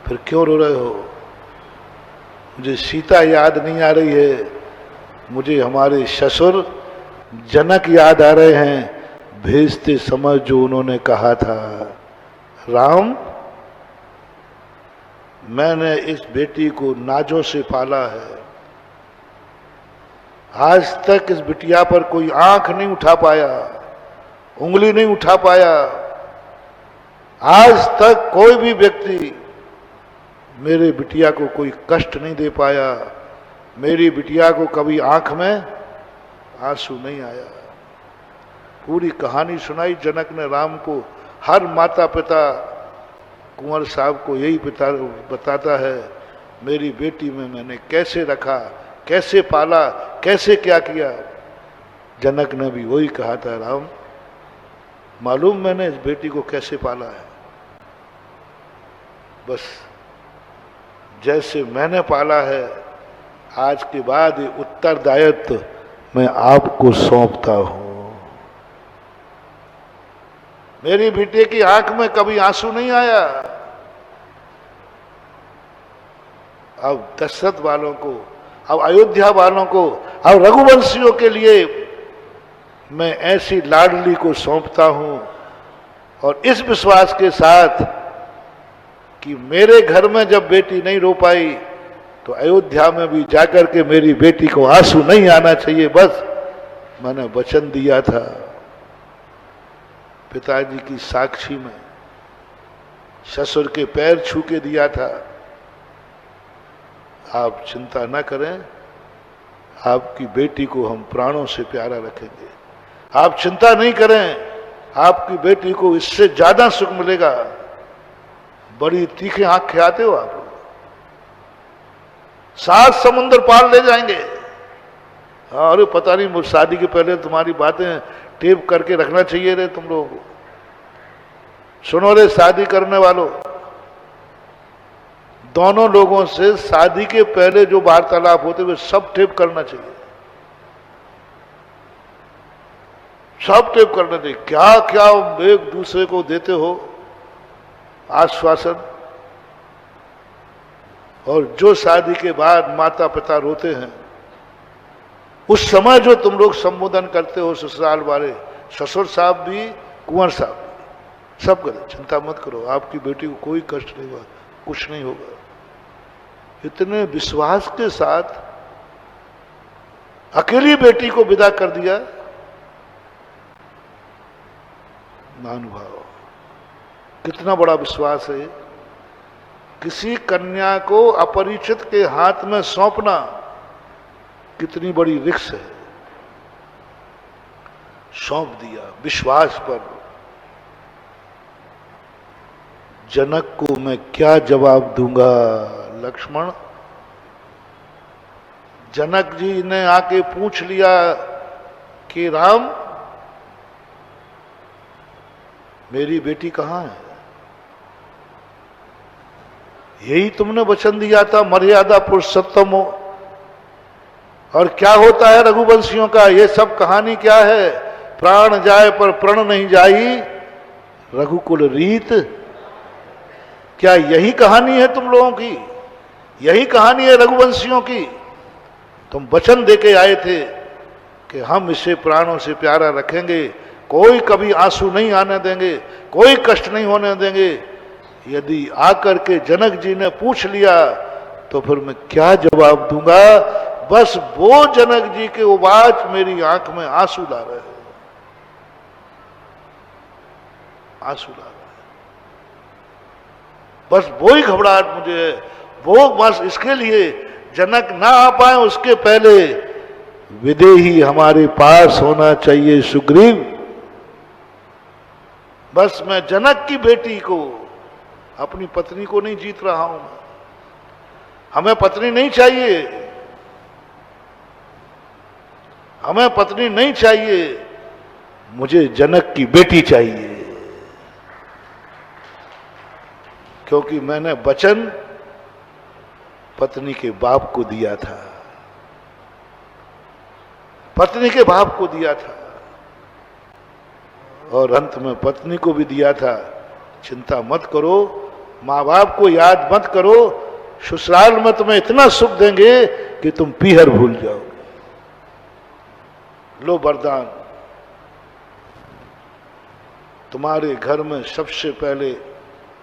फिर क्यों रो रहे हो? मुझे सीता याद नहीं आ रही है, मुझे हमारे ससुर जनक याद आ रहे हैं, भेजते समय जो उन्होंने कहा था, राम मैंने इस बेटी को नाजों से पाला है, आज तक इस बिटिया पर कोई आंख नहीं उठा पाया, उंगली नहीं उठा पाया। आज तक कोई भी व्यक्ति मेरे बिटिया को कोई कष्ट नहीं दे पाया, मेरी बिटिया को कभी आंख में आंसू नहीं आया। पूरी कहानी सुनाई जनक ने राम को। हर माता पिता कुंवर साहब को यही बताता है, मेरी बेटी में मैंने कैसे रखा, कैसे पाला, कैसे क्या किया। जनक ने भी वही कहा था, राम मालूम मैंने इस बेटी को कैसे पाला है, बस जैसे मैंने पाला है, आज के बाद ये उत्तरदायित्व मैं आपको सौंपता हूं। मेरी बेटे की आंख में कभी आंसू नहीं आया। अब दशरथ वालों को, अब अयोध्या वालों को, अब रघुवंशियों के लिए मैं ऐसी लाडली को सौंपता हूं, और इस विश्वास के साथ कि मेरे घर में जब बेटी नहीं रो पाई तो अयोध्या में भी जाकर के मेरी बेटी को आंसू नहीं आना चाहिए। बस मैंने वचन दिया था पिताजी की साक्षी में, ससुर के पैर छू के दिया था। आप चिंता न करें, आपकी बेटी को हम प्राणों से प्यारा रखेंगे। आप चिंता नहीं करें, आपकी बेटी को इससे ज्यादा सुख मिलेगा। बड़ी तीखे आंख खिलाते हो आप लोग, 7 समुद्र पार ले जाएंगे। अरे पता नहीं, शादी के पहले तुम्हारी बातें टेप करके रखना चाहिए रे तुम लोगों को। सुनो रे शादी करने वालों, दोनों लोगों से शादी के पहले जो वार्तालाप होते हुए सब टेप करना चाहिए, सब टेप करना चाहिए। क्या क्या एक दूसरे को देते हो आश्वासन, और जो शादी के बाद माता पिता रोते हैं, उस समय जो तुम लोग संबोधन करते हो ससुराल वाले, ससुर साहब भी कुंवर साहब भी, सब करें, चिंता मत करो, आपकी बेटी को कोई कष्ट नहीं होगा, कुछ नहीं होगा। इतने विश्वास के साथ अकेली बेटी को विदा कर दिया। महानुभाव, कितना बड़ा विश्वास है। किसी कन्या को अपरिचित के हाथ में सौंपना कितनी बड़ी रिस्क है। सौंप दिया विश्वास पर। जनक को मैं क्या जवाब दूंगा? लक्ष्मण, जनक जी ने आके पूछ लिया कि राम मेरी बेटी कहाँ है? यही तुमने वचन दिया था, मर्यादा पुरुषोत्तम हो। और क्या होता है रघुवंशियों का? ये सब कहानी क्या है? प्राण जाए पर प्रण नहीं जाई, रघुकुल रीत। क्या यही कहानी है तुम लोगों की? यही कहानी है रघुवंशियों की? तुम वचन देके आए थे कि हम इसे प्राणों से प्यारा रखेंगे, कोई कभी आंसू नहीं आने देंगे, कोई कष्ट नहीं होने देंगे। यदि आकर के जनक जी ने पूछ लिया तो फिर मैं क्या जवाब दूंगा? बस वो जनक जी के उवाच मेरी आंख में आंसू ला रहे हैं, आंसू ला रहे हैं। बस वो ही घबराहट मुझे है। वो बस इसके लिए जनक ना आ पाए उसके पहले विदेही हमारे पास होना चाहिए सुग्रीव। बस मैं जनक की बेटी को, अपनी पत्नी को नहीं जीत रहा हूं। हमें पत्नी नहीं चाहिए, हमें पत्नी नहीं चाहिए, मुझे जनक की बेटी चाहिए। क्योंकि मैंने वचन पत्नी के बाप को दिया था, पत्नी के बाप को दिया था, और अंत में पत्नी को भी दिया था। चिंता मत करो, माँ बाप को याद मत करो, ससुराल में तुम्हें इतना सुख देंगे कि तुम पीहर भूल जाओगे। लो वरदान, तुम्हारे घर में सबसे पहले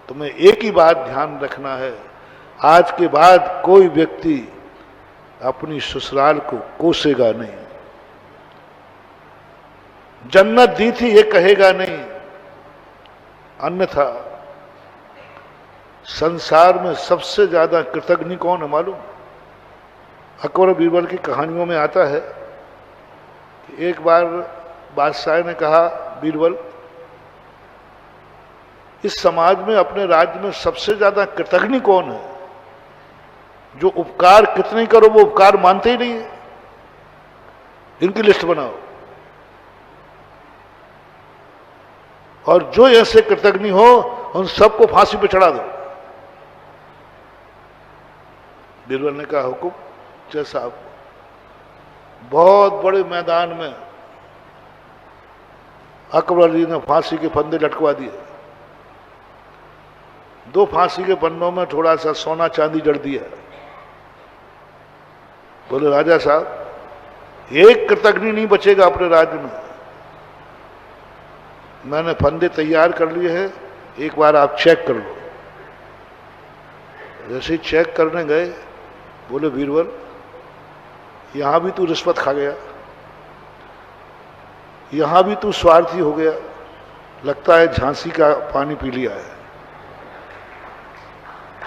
तुम्हें एक ही बात ध्यान रखना है, आज के बाद कोई व्यक्ति अपनी ससुराल को कोसेगा नहीं। जन्नत दी थी ये कहेगा नहीं, अन्यथा संसार में सबसे ज्यादा कृतज्ञ कौन है मालूम? अकबर बीरबल की कहानियों में आता है कि एक बार बादशाह ने कहा, बीरबल इस समाज में अपने राज्य में सबसे ज्यादा कृतज्ञ कौन है? जो उपकार कितने करो वो उपकार मानते ही नहीं है, इनकी लिस्ट बनाओ। और जो ऐसे कृतज्ञ हो उन सबको फांसी पे चढ़ा दो। बीरबल ने कहा, हुकुम। जय साहब, बहुत बड़े मैदान में अकबर जी ने फांसी के फंदे लटकवा दिए। दो फांसी के फंदों में थोड़ा सा सोना चांदी जड़ दिया। बोले, राजा साहब एक कृतज्ञ नहीं बचेगा अपने राज्य में। मैंने फंदे तैयार कर लिए हैं, एक बार आप चेक कर लो। जैसे ही चेक करने गए, बोले, बीरबल यहां भी तू रिश्वत खा गया, यहां भी तू स्वार्थी हो गया, लगता है झांसी का पानी पी लिया है।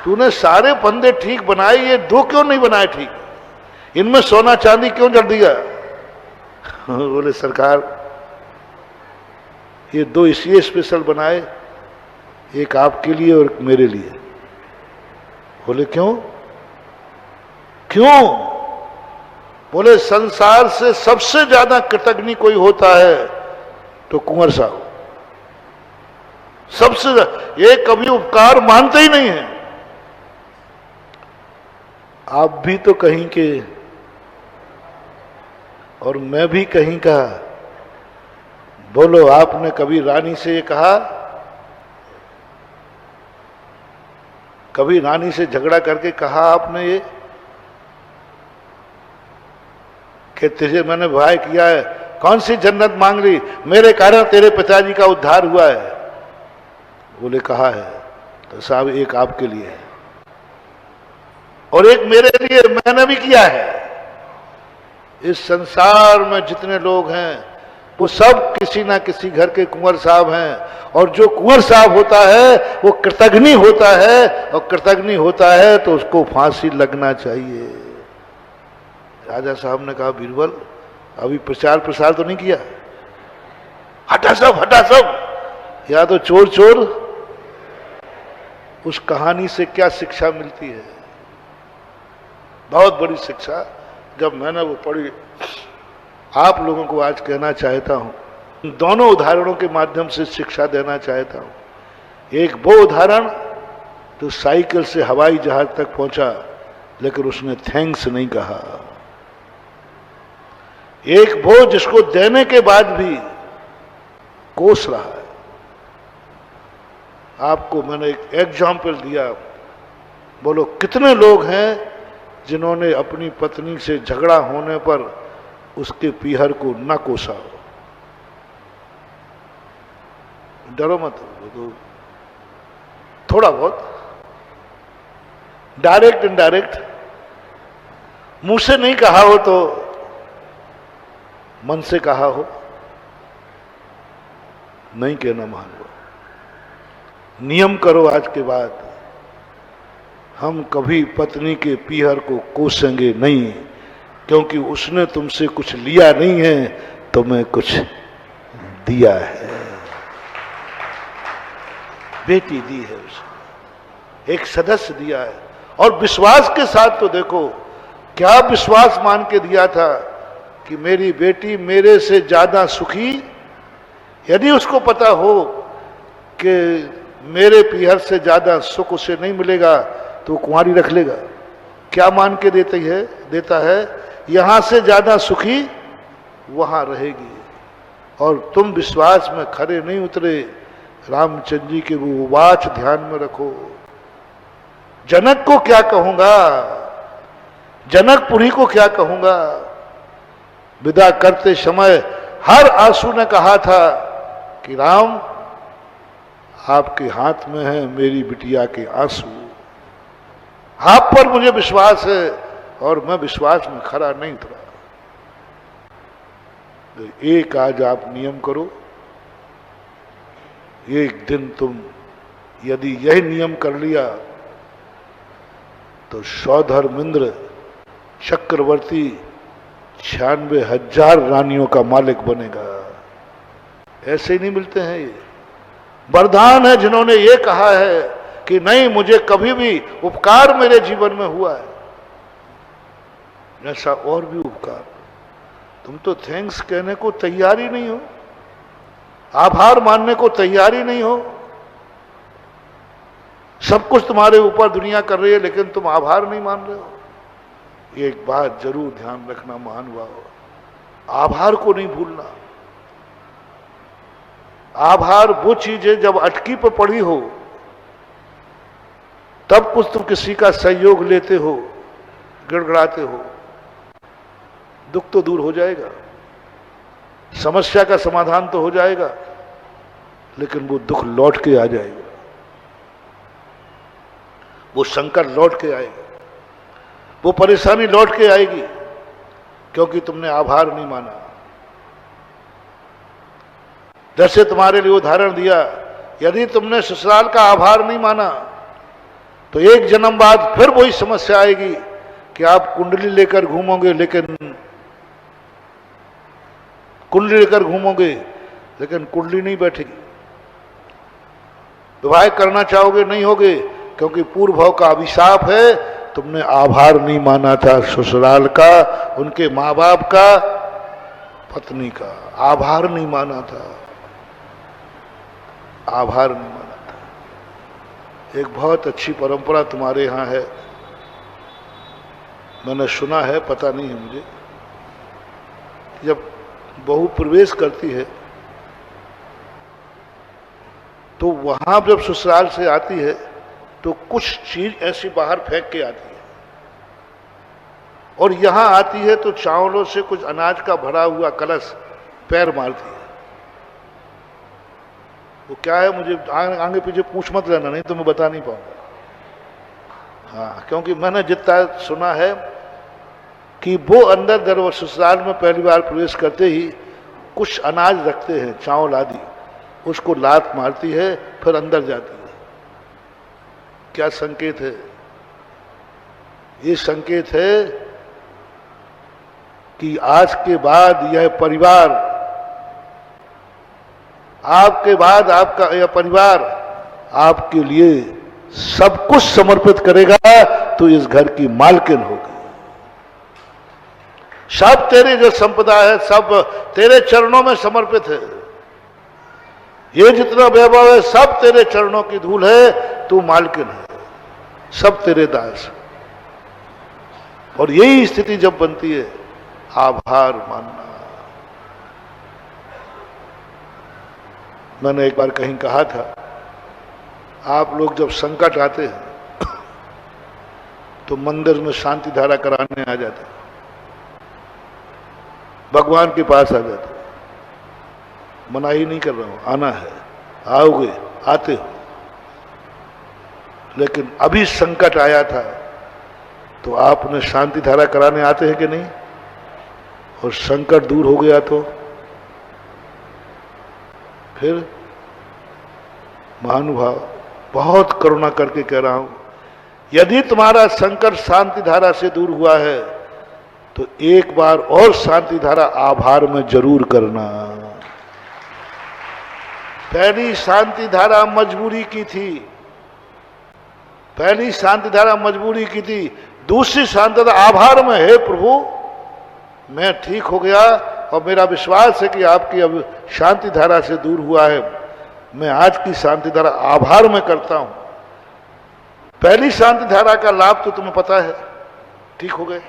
तूने सारे फंदे ठीक बनाए, ये दो क्यों नहीं बनाए ठीक? इनमें सोना चांदी क्यों जड़ दिया? बोले, सरकार ये दो इसलिए स्पेशल बनाए, एक आपके लिए और एक मेरे लिए। बोले, क्यों? क्यों? बोले, संसार से सबसे ज्यादा कृतज्ञ कोई होता है तो कुंवर साहब, सबसे ये कभी उपकार मानते ही नहीं है। आप भी तो कहीं के और मैं भी कहीं का। बोलो, आपने कभी रानी से ये कहा? कभी रानी से झगड़ा करके कहा आपने ये कि तुझे मैंने भय किया है, कौन सी जन्नत मांग ली, मेरे कारण तेरे पिताजी का उद्धार हुआ है? बोले, कहा है। तो साहब एक आपके लिए है और एक मेरे लिए, मैंने भी किया है। इस संसार में जितने लोग हैं वो सब किसी ना किसी घर के कुंवर साहब हैं, और जो कुंवर साहब होता है वो कृतज्ञ होता है, और कृतज्ञ होता है तो उसको फांसी लगना चाहिए। राजा साहब ने कहा, बीरबल अभी प्रचार प्रसार तो नहीं किया? हटा सब, हटा सब, या तो चोर चोर। उस कहानी से क्या शिक्षा मिलती है? बहुत बड़ी शिक्षा। जब मैंने वो पढ़ी, आप लोगों को आज कहना चाहता हूं, दोनों उदाहरणों के माध्यम से शिक्षा देना चाहता हूं। एक वो उदाहरण तो साइकिल से हवाई जहाज तक पहुंचा लेकिन उसने थैंक्स नहीं कहा। एक वो जिसको देने के बाद भी कोस रहा है। आपको मैंने एक एग्जाम्पल दिया, बोलो कितने लोग हैं जिन्होंने अपनी पत्नी से झगड़ा होने पर उसके पीहर को न कोसा हो। डरो मत, तो थोड़ा बहुत डायरेक्ट इनडायरेक्ट मुंह से नहीं कहा हो तो मन से कहा हो, नहीं कहना मान लो। नियम करो आज के बाद, हम कभी पत्नी के पीहर को कोसेंगे नहीं, क्योंकि उसने तुमसे कुछ लिया नहीं है, तुम्हें कुछ दिया है। बेटी दी है उसने, एक सदस्य दिया है। और विश्वास के साथ तो देखो क्या विश्वास मान के दिया था कि मेरी बेटी मेरे से ज्यादा सुखी। यदि उसको पता हो कि मेरे पीहर से ज्यादा सुख उसे नहीं मिलेगा तो कुंवारी रख लेगा। क्या मान के देता है यहां से ज्यादा सुखी वहां रहेगी। और तुम विश्वास में खरे नहीं उतरे। रामचंद्र जी के वो वाच ध्यान में रखो। जनक को क्या कहूंगा, जनकपुरी को क्या कहूंगा। विदा करते समय हर आंसू ने कहा था कि राम आपके हाथ में है मेरी बिटिया के आंसू, आप पर मुझे विश्वास है और मैं विश्वास में खरा नहीं उतरा। तो एक आज आप नियम करो, एक दिन तुम यदि यही नियम कर लिया तो सौधर्मिंद्र चक्रवर्ती 96,000 रानियों का मालिक बनेगा। ऐसे ही नहीं मिलते हैं ये। वरदान है जिन्होंने ये कहा है कि नहीं मुझे कभी भी उपकार मेरे जीवन में हुआ है ऐसा और भी उपकार। तुम तो थैंक्स कहने को तैयार ही नहीं हो, आभार मानने को तैयार ही नहीं हो। सब कुछ तुम्हारे ऊपर दुनिया कर रही है लेकिन तुम आभार नहीं मान रहे हो। एक बात जरूर ध्यान रखना महानुभाव, आभार को नहीं भूलना। आभार वो चीज है जब अटकी पर पड़ी हो तब कुछ तुम किसी का सहयोग लेते हो, गिड़गिड़ाते हो, दुख तो दूर हो जाएगा, समस्या का समाधान तो हो जाएगा, लेकिन वो दुख लौट के आ जाएगा, वो संकट लौट के आएगा, वो परेशानी लौट के आएगी, क्योंकि तुमने आभार नहीं माना। जैसे तुम्हारे लिए उदाहरण दिया, यदि तुमने ससुराल का आभार नहीं माना तो एक जन्म बाद फिर वही समस्या आएगी कि आप कुंडली लेकर घूमोगे लेकिन कुंडली नहीं बैठेगी। विवाह करना चाहोगे नहीं होगे, क्योंकि पूर्व भाव का अभिशाप है, तुमने आभार नहीं माना था ससुराल का, उनके माँ बाप का, पत्नी का आभार नहीं माना था, आभार नहीं माना था। एक बहुत अच्छी परंपरा तुम्हारे यहां है, मैंने सुना है, पता नहीं है मुझे। जब बहू प्रवेश करती है तो वहां जब ससुराल से आती है तो कुछ चीज ऐसी बाहर फेंक के आती है, और यहां आती है तो चावलों से कुछ अनाज का भरा हुआ कलश पैर मारती है। वो क्या है मुझे आगे पीछे पूछ मत लेना, नहीं तो मैं बता नहीं पाऊंगा। हाँ, क्योंकि मैंने जितना सुना है कि वो अंदर ससुराल में पहली बार प्रवेश करते ही कुछ अनाज रखते हैं, चावल आदि, उसको लात मारती है, फिर अंदर जाती है। क्या संकेत है? ये संकेत है कि आज के बाद यह परिवार, आपके बाद आपका यह परिवार आपके लिए सब कुछ समर्पित करेगा तो इस घर की मालकिन होगी। सब तेरी जो संपदा है सब तेरे चरणों में समर्पित है। ये जितना वैभव है सब तेरे चरणों की धूल है, तू मालकिन है, सब तेरे दास। और यही स्थिति जब बनती है, आभार मानना। मैंने एक बार कहीं कहा था, आप लोग जब संकट आते हैं तो मंदिर में शांति धारा कराने आ जाते, भगवान के पास आ जाते। मनाही नहीं कर रहा हूं, आना है, आओगे, आते हो। लेकिन अभी संकट आया था तो आपने शांति धारा कराने आते हैं कि नहीं? और संकट दूर हो गया तो फिर महानुभाव, बहुत करुणा करके कह रहा हूं, यदि तुम्हारा संकट शांति धारा से दूर हुआ है तो एक बार और शांति धारा आभार में जरूर करना। पहली शांति धारा मजबूरी की थी, पहली शांति धारा मजबूरी की थी, दूसरी शांति धारा आभार में, हे प्रभु मैं ठीक हो गया और मेरा विश्वास है कि आपकी अब शांति धारा से दूर हुआ है, मैं आज की शांति धारा आभार में करता हूं। पहली शांति धारा का लाभ तो तुम्हें पता है, ठीक हो गए,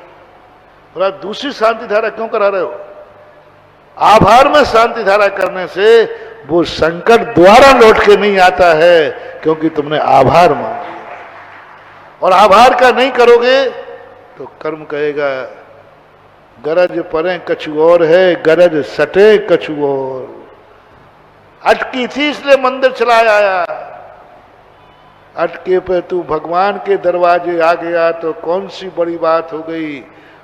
और आप दूसरी शांति धारा क्यों करा रहे हो? आभार में शांति धारा करने से वो संकट दोबारा लौट के नहीं आता है, क्योंकि तुमने आभार मान लिया। और आभार का नहीं करोगे तो कर्म कहेगा गरज परे कछु और है, गरज सटे कछु और। अटकी थी इसलिए मंदिर चला आया, अटके पे तू भगवान के दरवाजे आ गया तो कौन सी बड़ी बात हो गई।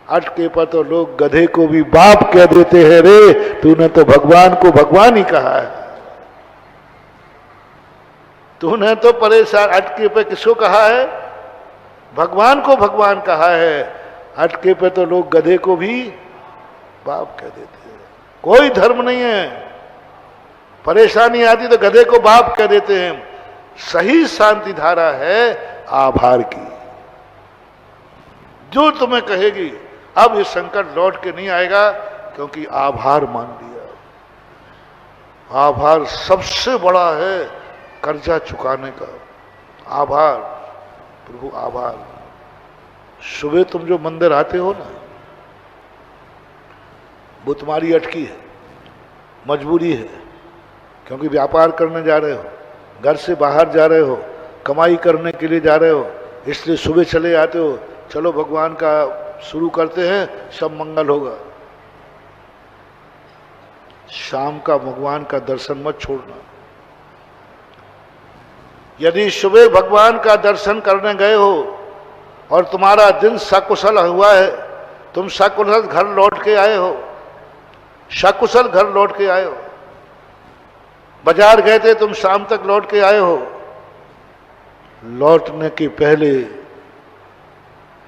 अटके पर तो लोग गधे को भी बाप कह देते हैं, रे तूने तो भगवान को भगवान ही कहा है। तूने तो परेशान, अटके पे किसको कहा है? भगवान को भगवान कहा है। अटके पे तो लोग गधे को भी बाप कह देते हैं। कोई धर्म नहीं है, परेशानी आती तो गधे को बाप कह देते हैं। सही शांति धारा है आभार की, जो तुम्हें कहेगी अब ये संकट लौट के नहीं आएगा, क्योंकि आभार मान लिया। आभार सबसे बड़ा है कर्जा चुकाने का। आभार, प्रभु आभार। सुबह तुम जो मंदिर आते हो ना, वो तुम्हारी अटकी है, मजबूरी है, क्योंकि व्यापार करने जा रहे हो, घर से बाहर जा रहे हो, कमाई करने के लिए जा रहे हो, इसलिए सुबह चले आते हो। चलो भगवान का शुरू करते हैं, सब मंगल होगा। शाम का भगवान का दर्शन मत छोड़ना। यदि सुबह भगवान का दर्शन करने गए हो और तुम्हारा दिन सकुशल हुआ है, तुम सकुशल घर लौट के आए हो, सकुशल घर लौट के आए हो, बाजार गए थे तुम शाम तक लौट के आए हो, लौटने के पहले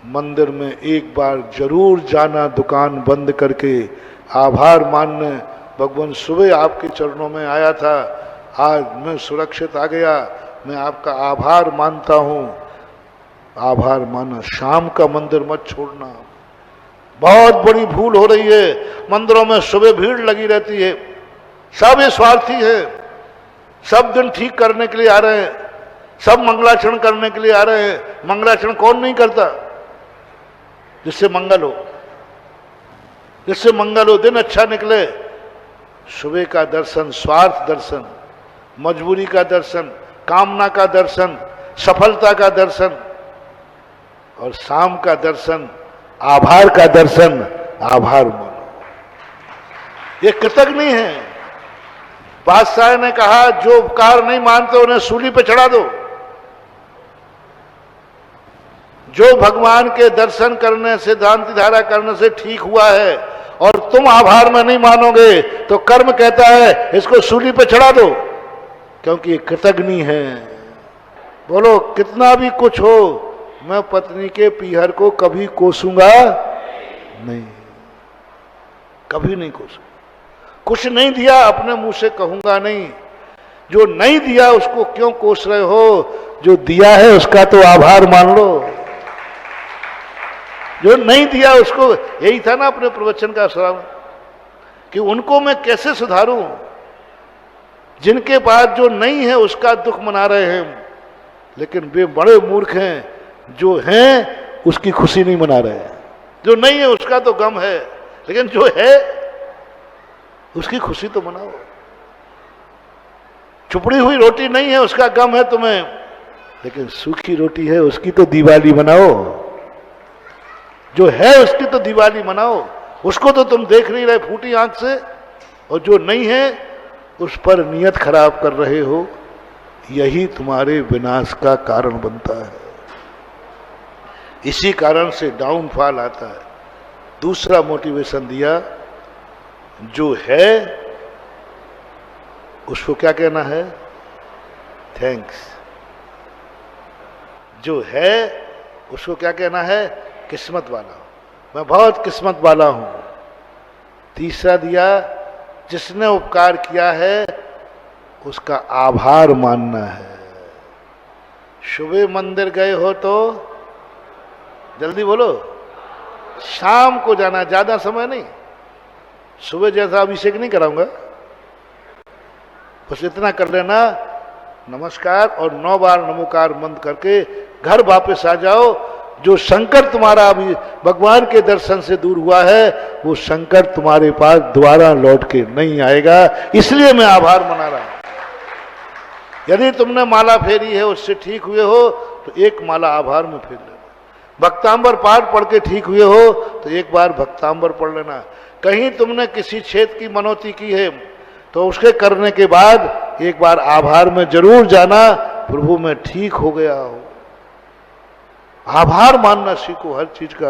मंदिर में एक बार जरूर जाना, दुकान बंद करके आभार मानने। भगवान सुबह आपके चरणों में आया था, आज मैं सुरक्षित आ गया, मैं आपका आभार मानता हूं। आभार माना। शाम का मंदिर मत छोड़ना। बहुत बड़ी भूल हो रही है, मंदिरों में सुबह भीड़ लगी रहती है, सब ये स्वार्थी है, सब दिन ठीक करने के लिए आ रहे हैं, सब मंगलाचरण करने के लिए आ रहे हैं। मंगलाचरण कौन नहीं करता? जिससे मंगल हो, जिससे मंगल हो, दिन अच्छा निकले। सुबह का दर्शन स्वार्थ दर्शन, मजबूरी का दर्शन, कामना का दर्शन, सफलता का दर्शन, और शाम का दर्शन आभार का दर्शन। आभार मानो, ये कृतज्ञ है। बादशाह ने कहा जो उपकार नहीं मानते उन्हें सूली पे चढ़ा दो। जो भगवान के दर्शन करने से, शांति धारा करने से ठीक हुआ है और तुम आभार में नहीं मानोगे, तो कर्म कहता है इसको सूली पे चढ़ा दो, क्योंकि ये कृतज्ञ है। बोलो कितना भी कुछ हो, मैं पत्नी के पीहर को कभी कोसूंगा नहीं, कभी नहीं कोसूंगा। कुछ नहीं दिया अपने मुंह से कहूंगा नहीं। जो नहीं दिया उसको क्यों कोस रहे हो? जो दिया है उसका तो आभार मान लो। जो नहीं दिया उसको, यही था ना अपने प्रवचन का श्रावण, कि उनको मैं कैसे सुधारूं। जिनके पास जो नहीं है उसका दुख मना रहे हैं, लेकिन वे बड़े मूर्ख हैं, जो हैं उसकी खुशी नहीं मना रहे हैं। जो नहीं है उसका तो गम है, लेकिन जो है उसकी खुशी तो मनाओ। चुपड़ी हुई रोटी नहीं है उसका गम है तुम्हें, लेकिन सूखी रोटी है उसकी तो दिवाली मनाओ। जो है उसकी तो दिवाली मनाओ, उसको तो तुम देख नहीं रहे फूटी आंख से, और जो नहीं है उस पर नियत खराब कर रहे हो। यही तुम्हारे विनाश का कारण बनता है। इसी कारण से डाउनफॉल आता है। दूसरा मोटिवेशन दिया, जो है उसको क्या कहना है? थैंक्स। जो है उसको क्या कहना है? किस्मत वाला हूं, मैं बहुत किस्मत वाला हूं। तीसरा दिया, जिसने उपकार किया है उसका आभार मानना है। सुबह मंदिर गए हो तो जल्दी बोलो, शाम को जाना, ज्यादा समय नहीं। सुबह जैसा अभिषेक नहीं कराऊंगा, बस इतना कर लेना, नमस्कार और 9 बार नमोकार मंत्र करके घर वापस आ जाओ। जो संकट तुम्हारा अभी भगवान के दर्शन से दूर हुआ है, वो संकट तुम्हारे पास दोबारा लौट के नहीं आएगा। इसलिए मैं आभार मना रहा हूं। यदि तुमने माला फेरी है, उससे ठीक हुए हो तो एक माला आभार में फेर लेना। भक्तांबर पाठ पढ़ के ठीक हुए हो तो एक बार भक्तांबर पढ़ लेना। कहीं तुमने किसी क्षेत्र की मनौती की है तो उसके करने के बाद एक बार आभार में जरूर जाना, प्रभु मैं ठीक हो गया हूं। आभार मानना सीखो हर चीज का।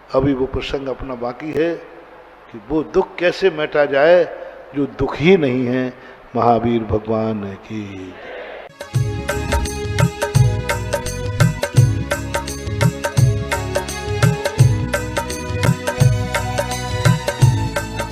अभी वो प्रसंग अपना बाकी है कि वो दुख कैसे मिटा जाए जो दुख ही नहीं है। महावीर भगवान की